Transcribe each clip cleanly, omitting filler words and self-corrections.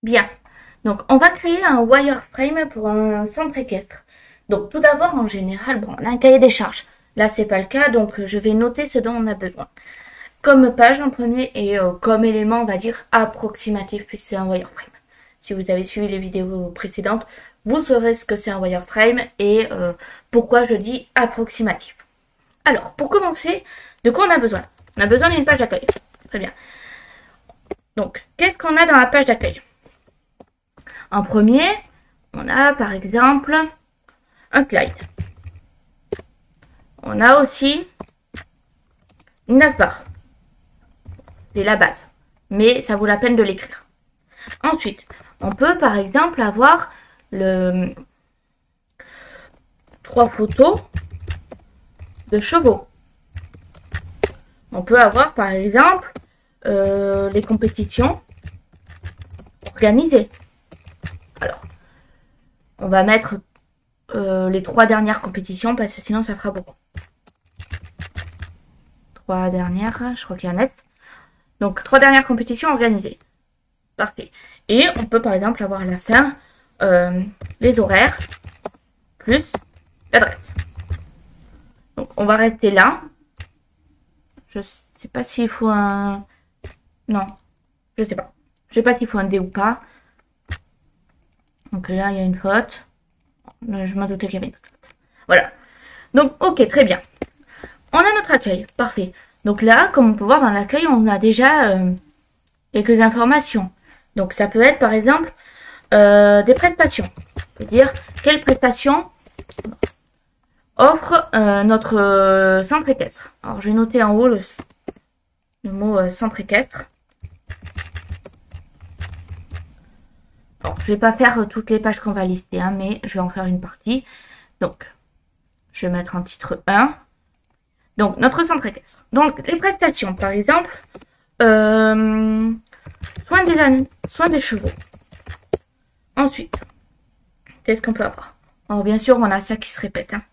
Bien. Donc, on va créer un wireframe pour un centre équestre. Donc, tout d'abord, en général, bon, on a un cahier des charges. Là, c'est pas le cas, donc je vais noter ce dont on a besoin. Comme page en premier et comme élément, on va dire approximatif, puisque c'est un wireframe. Si vous avez suivi les vidéos précédentes, vous saurez ce que c'est un wireframe et pourquoi je dis approximatif. Alors, pour commencer, de quoi on a besoin? On a besoin d'une page d'accueil. Très bien. Donc, qu'est-ce qu'on a dans la page d'accueil? En premier, on a par exemple un slide. On a aussi une navbar. C'est la base, mais ça vaut la peine de l'écrire. Ensuite, on peut par exemple avoir trois photos de chevaux. On peut avoir par exemple les compétitions organisées. Alors, on va mettre les 3 dernières compétitions parce que sinon ça fera beaucoup. 3 dernières, je crois qu'il y en a. Donc, 3 dernières compétitions organisées. Parfait. Et on peut par exemple avoir à la fin les horaires plus l'adresse. Donc, on va rester là. Je sais pas s'il faut un... Non, je sais pas. Je sais pas s'il faut un D ou pas. Donc là, il y a une faute. Je m'en doutais qu'il y avait une autre faute. Voilà. Donc, ok, très bien. On a notre accueil. Parfait. Donc là, comme on peut voir dans l'accueil, on a déjà quelques informations. Donc ça peut être par exemple des prestations. C'est-à-dire quelles prestations offre notre centre équestre. Alors je vais noter en haut le mot centre équestre. Alors, je vais pas faire toutes les pages qu'on va lister, hein, mais je vais en faire une partie. Donc, je vais mettre en titre 1. Donc, notre centre équestre. Donc, les prestations, par exemple, soins des chevaux. Ensuite, qu'est-ce qu'on peut avoir? Alors, bien sûr, on a ça qui se répète. Hein.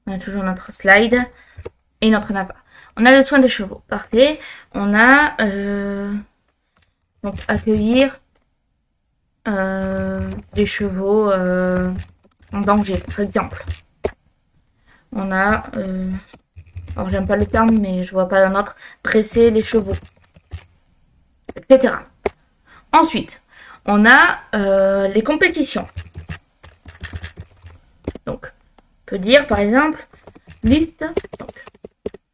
On a toujours notre slide et notre navbar. On a le soin des chevaux. Parfait. On a donc accueillir des chevaux en danger, par exemple. On a, alors j'aime pas le terme, mais je vois pas un autre, dresser les chevaux, etc. Ensuite, on a les compétitions. Donc, on peut dire par exemple liste. Donc,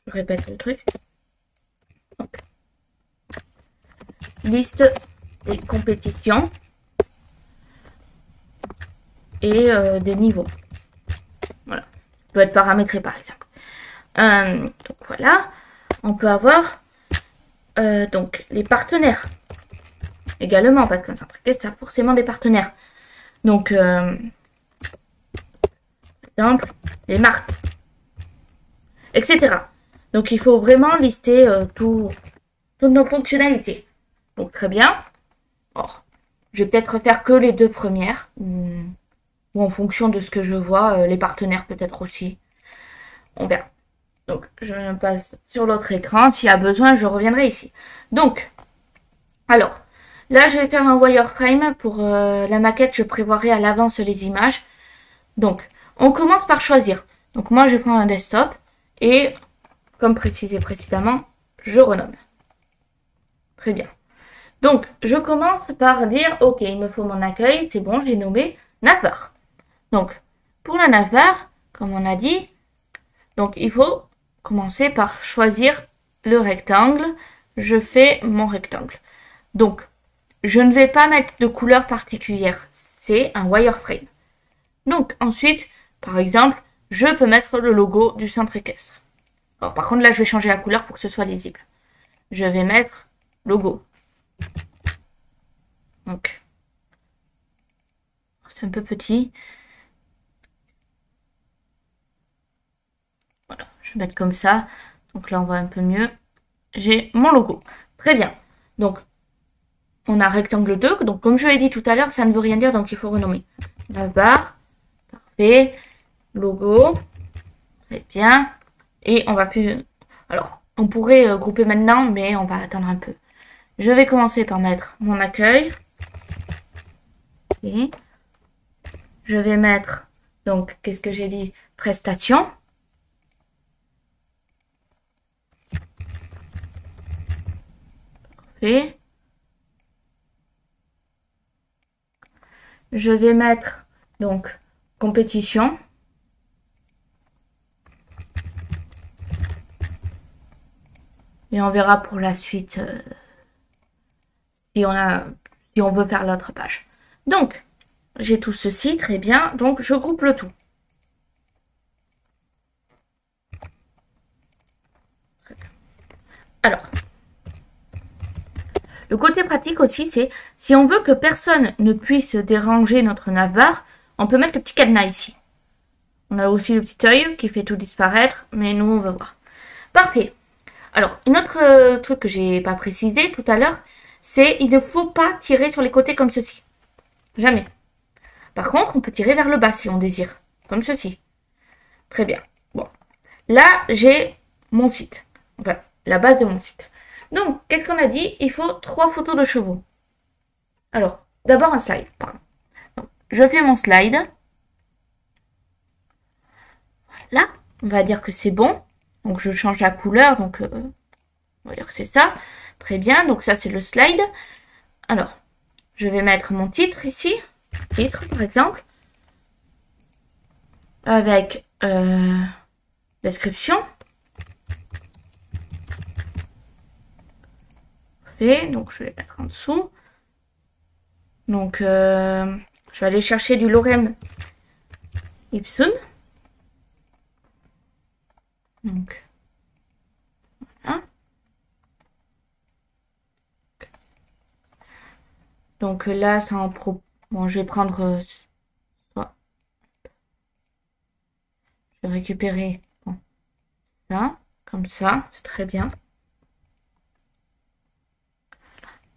je répète le truc. Donc, liste des compétitions et des niveaux. Voilà. Ça peut être paramétré par exemple. Donc voilà. On peut avoir donc les partenaires également parce qu'un centre équestre ça a forcément des partenaires. Donc par exemple les marques, etc. Donc il faut vraiment lister toutes nos fonctionnalités. Donc très bien. Or, je vais peut-être faire que les 2 premières. Ou en fonction de ce que je vois, les partenaires peut-être aussi. On verra. Donc, je passe sur l'autre écran. S'il y a besoin, je reviendrai ici. Donc, alors, là, je vais faire un wireframe. Pour la maquette, je prévoirai à l'avance les images. Donc, on commence par choisir. Donc, moi, je prends un desktop. Et, comme précisé précédemment, je renomme. Très bien. Donc, je commence par dire, ok, il me faut mon accueil. C'est bon, j'ai nommé navbar. Donc, pour la navbar, comme on a dit, donc il faut commencer par choisir le rectangle. Je fais mon rectangle. Donc, je ne vais pas mettre de couleur particulière. C'est un wireframe. Donc, ensuite, par exemple, je peux mettre le logo du centre équestre. Alors, par contre, là, je vais changer la couleur pour que ce soit lisible. Je vais mettre logo. Donc, c'est un peu petit. Voilà, je vais mettre comme ça. Donc là, on voit un peu mieux. J'ai mon logo. Très bien. Donc, on a rectangle 2. Donc, comme je l'ai dit tout à l'heure, ça ne veut rien dire. Donc, il faut renommer. Navbar. Parfait. Logo. Très bien. Et on va plus... Alors, on pourrait grouper maintenant, mais on va attendre un peu. Je vais commencer par mettre mon accueil. Parfait. Je vais mettre, donc, qu'est-ce que j'ai dit? Prestations. Parfait. Je vais mettre, donc, compétition. Et on verra pour la suite si on veut faire l'autre page. Donc, j'ai tout ceci, très bien. Donc, je groupe le tout. Très bien. Alors, le côté pratique aussi, c'est si on veut que personne ne puisse déranger notre navbar, on peut mettre le petit cadenas ici. On a aussi le petit œil qui fait tout disparaître, mais nous, on veut voir. Parfait. Alors, un autre truc que j'ai pas précisé tout à l'heure, c'est il ne faut pas tirer sur les côtés comme ceci. Jamais. Par contre, on peut tirer vers le bas si on désire, comme ceci. Très bien. Bon. Là, j'ai mon site. Enfin, la base de mon site. Donc, qu'est-ce qu'on a dit? Il faut 3 photos de chevaux. Alors, d'abord un slide. Pardon. Donc, je fais mon slide. Là, on va dire que c'est bon. Donc, je change la couleur. Donc, on va dire que c'est ça. Très bien. Donc, ça, c'est le slide. Alors, je vais mettre mon titre ici. Titre, par exemple. Avec description. Parfait. Donc, je vais mettre en dessous. Donc, je vais aller chercher du lorem ipsum. Donc, voilà. Donc là, ça en pro... Bon, je vais prendre... Je vais récupérer ça, comme ça, c'est très bien.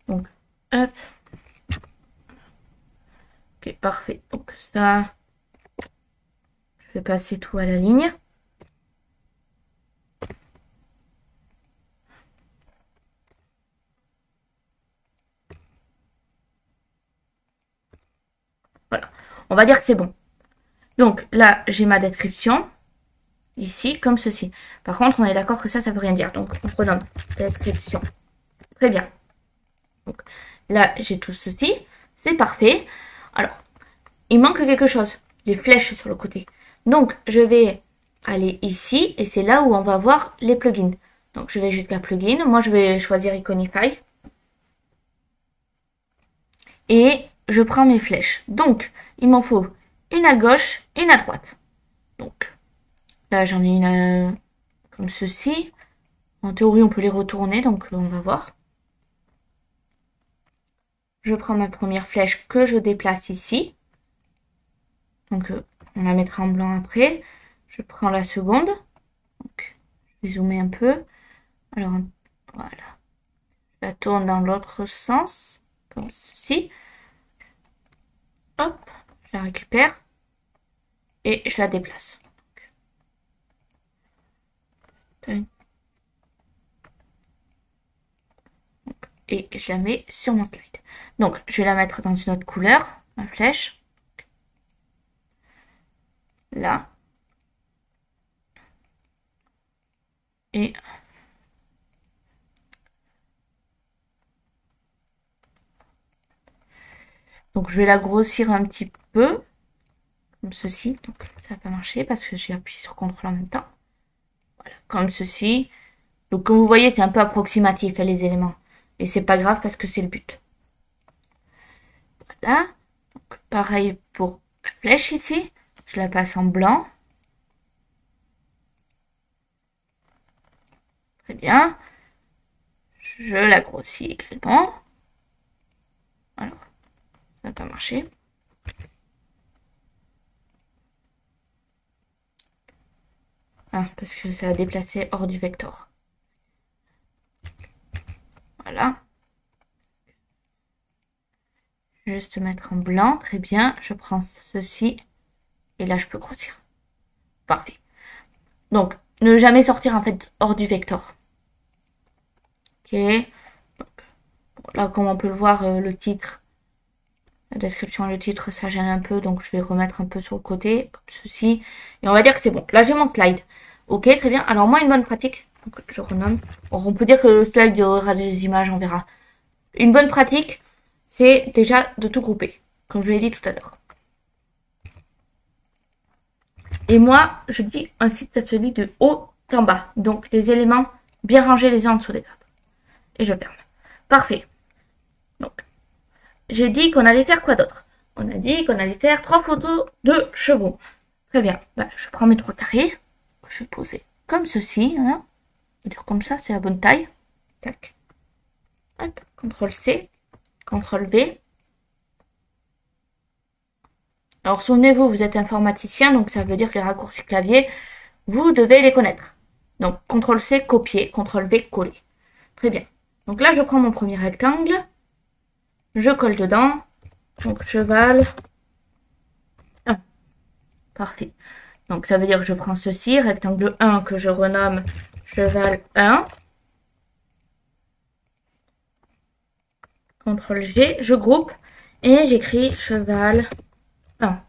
Donc, hop. Ok, parfait. Donc ça, je vais passer tout à la ligne. Voilà, on va dire que c'est bon. Donc là, j'ai ma description, ici, comme ceci. Par contre, on est d'accord que ça veut rien dire. Donc, on renomme description. Très bien. Donc là, j'ai tout ceci. C'est parfait. Alors, il manque quelque chose. Les flèches sur le côté. Donc, je vais aller ici. Et c'est là où on va voir les plugins. Donc, je vais jusqu'à plugin. Moi, je vais choisir Iconify. Et je prends mes flèches. Donc, il m'en faut une à gauche et une à droite. Donc, là, j'en ai une comme ceci. En théorie, on peut les retourner. Donc, on va voir. Je prends ma première flèche que je déplace ici. Donc, on la mettra en blanc après. Je prends la seconde. Donc, je vais zoomer un peu. Alors, voilà. Je la tourne dans l'autre sens, comme ceci. Hop, je la récupère. Et je la déplace. Et je la mets sur mon slide. Donc, je vais la mettre dans une autre couleur, ma flèche. Là. Et donc, je vais la grossir un petit peu, comme ceci. Donc, ça va pas marcher parce que j'ai appuyé sur CTRL en même temps. Voilà, comme ceci. Donc, comme vous voyez, c'est un peu approximatif, les éléments. Et c'est pas grave parce que c'est le but. Voilà. Donc, pareil pour la flèche ici. Je la passe en blanc. Très bien. Je la grossis également. Alors, ça n'a pas marché. Ah, parce que ça a déplacé hors du vecteur. Voilà. Juste mettre en blanc, très bien. Je prends ceci. Et là, je peux grossir. Parfait. Donc, ne jamais sortir en fait hors du vecteur. Ok. Donc, là, comme on peut le voir, le titre, La description et le titre, ça gêne un peu, donc je vais remettre un peu sur le côté, comme ceci. Et on va dire que c'est bon. Là, j'ai mon slide. Ok, très bien. Alors, moi, une bonne pratique, donc je renomme. Or, on peut dire que le slide aura des images, on verra. Une bonne pratique, c'est déjà de tout grouper, comme je l'ai dit tout à l'heure. Et moi, je dis un site, ça se lit de haut en bas. Donc, les éléments bien rangés les uns en dessous des autres. Et je ferme. Parfait. Donc, j'ai dit qu'on allait faire quoi d'autre? On a dit qu'on allait faire 3 photos de chevaux. Très bien. Ben, je prends mes 3 carrés. Que je vais poser comme ceci. Hein. Je vais dire comme ça, c'est la bonne taille. Tac. Hop. CTRL-C. CTRL-V. Alors, souvenez-vous, vous êtes informaticien, donc ça veut dire que les raccourcis clavier, vous devez les connaître. Donc, CTRL-C, copier. CTRL-V, coller. Très bien. Donc là, je prends mon premier rectangle. Je colle dedans. Donc, cheval 1. Parfait. Donc, ça veut dire que je prends ceci, rectangle 1, que je renomme cheval 1. CTRL-G, je groupe. Et j'écris cheval 1.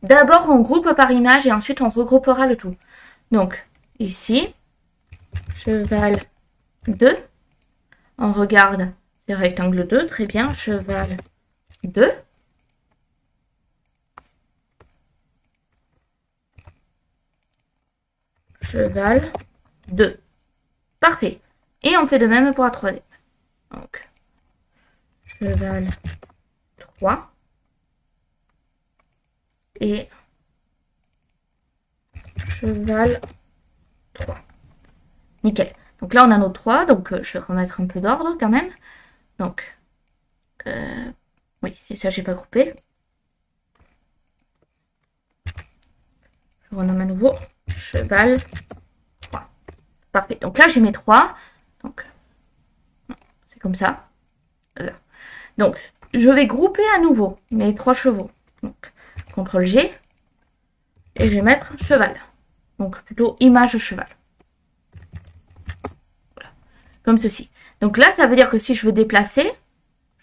D'abord, on groupe par image et ensuite, on regroupera le tout. Donc, ici, cheval 2. On regarde, c'est rectangle 2. Très bien, cheval 2. Cheval 2. Parfait. Et on fait de même pour la 3D. Donc, cheval 3. Et cheval 3. Nickel. Donc là, on a nos 3. Donc, je vais remettre un peu d'ordre quand même. Donc, oui, et ça, j'ai pas groupé. Je renomme à nouveau cheval 3. Parfait. Donc là, j'ai mes 3. Donc, c'est comme ça. Là. Donc, je vais grouper à nouveau mes 3 chevaux. Donc, CTRL-G. Et je vais mettre cheval. Donc, plutôt image cheval. Voilà. Comme ceci. Donc là, ça veut dire que si je veux déplacer,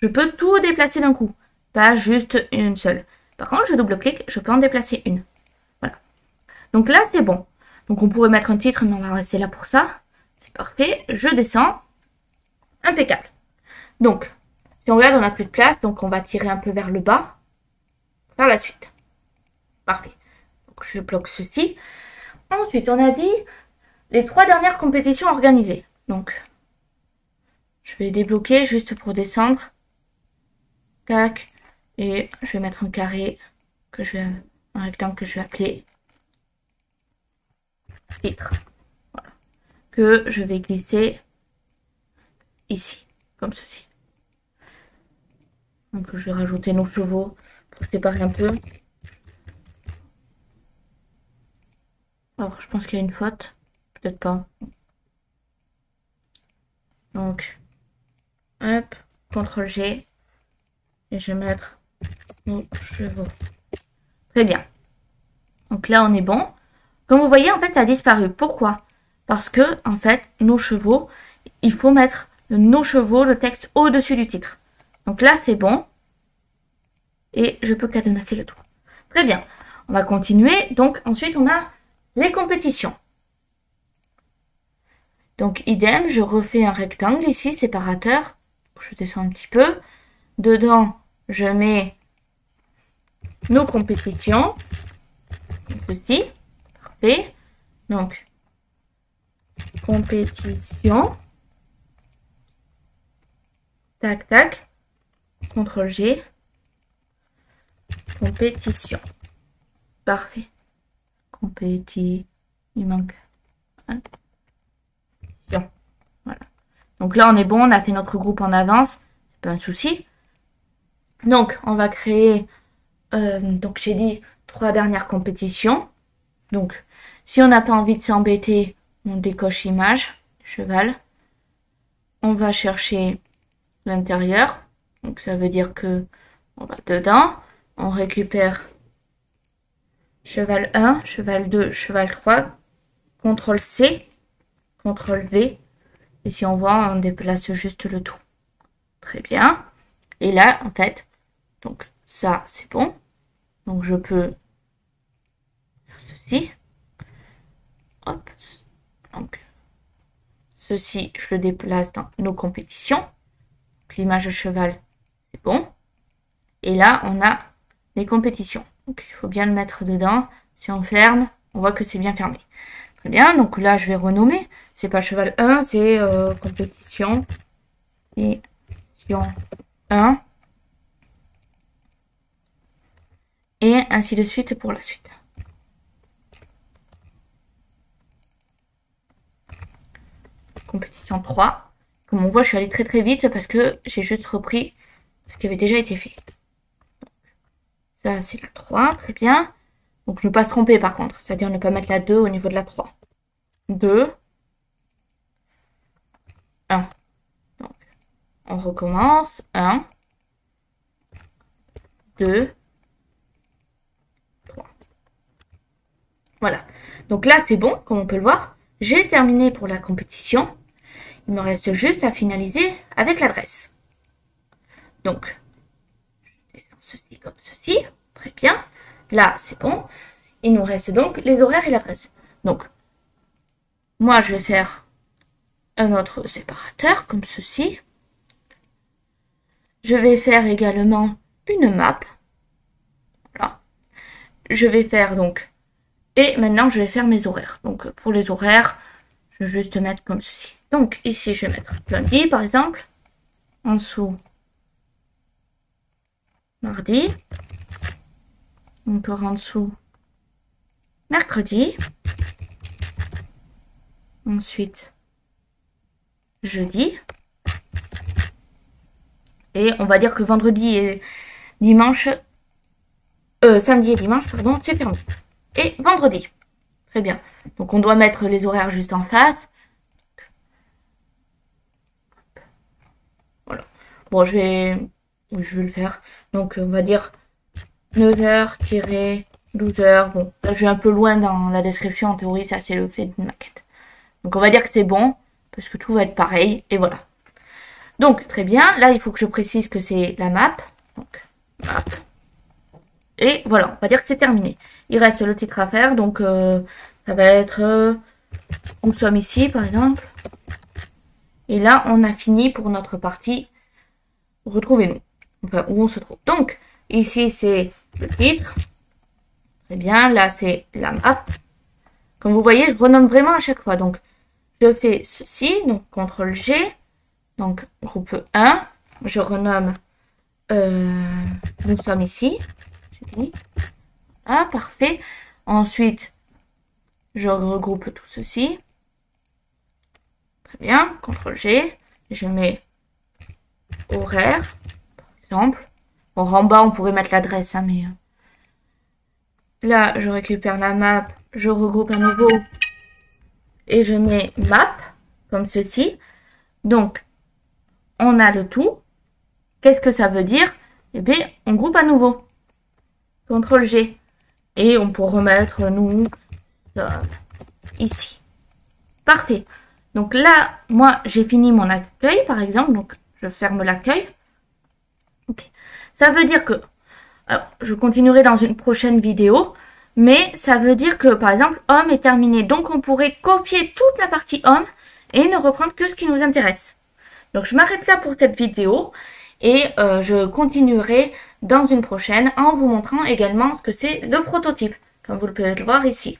je peux tout déplacer d'un coup. Pas juste une seule. Par contre, je double-clique, je peux en déplacer une. Voilà. Donc là, c'est bon. Donc on pourrait mettre un titre, mais on va rester là pour ça. C'est parfait. Je descends. Impeccable. Donc, si on regarde, on n'a plus de place. Donc on va tirer un peu vers le bas. Faire la suite. Parfait. Donc je bloque ceci. Ensuite, on a dit les 3 dernières compétitions organisées. Donc, je vais débloquer juste pour descendre. Tac. Et je vais mettre un carré, un rectangle que je vais appeler titre. Voilà. Que je vais glisser ici, comme ceci. Donc, je vais rajouter nos chevaux pour séparer un peu. Alors, je pense qu'il y a une faute. Peut-être pas. Donc, hop, CTRL-G. Et je vais mettre nos chevaux. Très bien. Donc là, on est bon. Comme vous voyez, en fait, ça a disparu. Pourquoi? Parce que, en fait, nos chevaux, il faut mettre nos chevaux, le texte au-dessus du titre. Donc là, c'est bon. Et je peux cadenasser le tout. Très bien. On va continuer. Donc, ensuite, on a les compétitions. Donc, idem, je refais un rectangle ici, séparateur. Je descends un petit peu. Dedans, je mets nos compétitions. Ceci. Parfait. Donc, compétition. Tac, tac. CTRL-G. Compétition. Parfait. Il manque. Voilà. Donc là, on est bon. On a fait notre groupe en avance. C'est pas un souci. Donc, on va créer... donc, j'ai dit 3 dernières compétitions. Donc, si on n'a pas envie de s'embêter, on décoche image, cheval. On va chercher l'intérieur. Donc, ça veut dire que on va dedans. On récupère cheval 1, cheval 2, cheval 3. CTRL-C, CTRL-V. Et si on voit, on déplace juste le tout. Très bien. Et là, en fait, donc ça, c'est bon. Donc, je peux faire ceci. Hop. Donc, ceci, je le déplace dans nos compétitions. L'image de cheval, c'est bon. Et là, on a les compétitions. Donc, il faut bien le mettre dedans. Si on ferme, on voit que c'est bien fermé. Très bien. Donc là, je vais renommer. C'est pas cheval 1, c'est compétition. Compétition 1. Et ainsi de suite pour la suite. Compétition 3. Comme on voit, je suis allée très très vite parce que j'ai juste repris ce qui avait déjà été fait. Donc, ça, c'est la 3, très bien. Donc, ne pas se tromper par contre, c'est-à-dire ne pas mettre la 2 au niveau de la 3. 2. 1. Donc, on recommence. 1. 2. 3. Voilà. Donc là, c'est bon, comme on peut le voir. J'ai terminé pour la compétition. Il me reste juste à finaliser avec l'adresse. Donc, je descends ceci comme ceci. Très bien. Là, c'est bon. Il nous reste donc les horaires et l'adresse. Donc, moi, je vais faire un autre séparateur comme ceci. Je vais faire également une map. Voilà. Je vais faire donc... Et maintenant, je vais faire mes horaires. Donc, pour les horaires, je vais juste mettre comme ceci. Donc, ici, je vais mettre lundi, par exemple. En dessous, mardi. Encore en dessous, mercredi. Ensuite, jeudi. Et on va dire que vendredi et dimanche... samedi et dimanche, pardon, c'est fermé. Et vendredi. Très bien. Donc, on doit mettre les horaires juste en face. Voilà. Bon, je vais le faire. Donc, on va dire 9h-12h. Bon, là, je suis un peu loin dans la description. En théorie, ça, c'est le fait d'une maquette. Donc, on va dire que c'est bon. Parce que tout va être pareil. Et voilà. Donc, très bien. Là, il faut que je précise que c'est la map. Donc, map. Et voilà, on va dire que c'est terminé. Il reste le titre à faire, donc ça va être nous sommes ici, par exemple. Et là, on a fini pour notre partie retrouvez-nous. Enfin, où on se trouve. Donc, ici, c'est le titre. Très bien, là, c'est la map. Comme vous voyez, je renomme vraiment à chaque fois. Donc, je fais ceci, donc CTRL-G. Donc, groupe 1. Je renomme nous sommes ici. Ah, parfait. Ensuite, je regroupe tout ceci. Très bien. CTRL-G. Je mets horaire, par exemple. Bon, en bas, on pourrait mettre l'adresse, hein, mais... Là, je récupère la map. Je regroupe à nouveau. Et je mets map, comme ceci. Donc, on a le tout. Qu'est-ce que ça veut dire? Eh bien, on groupe à nouveau. CTRL-G. Et on peut remettre nous ici. Parfait. Donc là, moi, j'ai fini mon accueil, par exemple. Donc, je ferme l'accueil. Okay. Ça veut dire que... Alors, je continuerai dans une prochaine vidéo. Mais ça veut dire que, par exemple, homme est terminé. Donc, on pourrait copier toute la partie homme et ne reprendre que ce qui nous intéresse. Donc, je m'arrête là pour cette vidéo. Et je continuerai dans une prochaine en vous montrant également ce que c'est le prototype, comme vous pouvez le voir ici.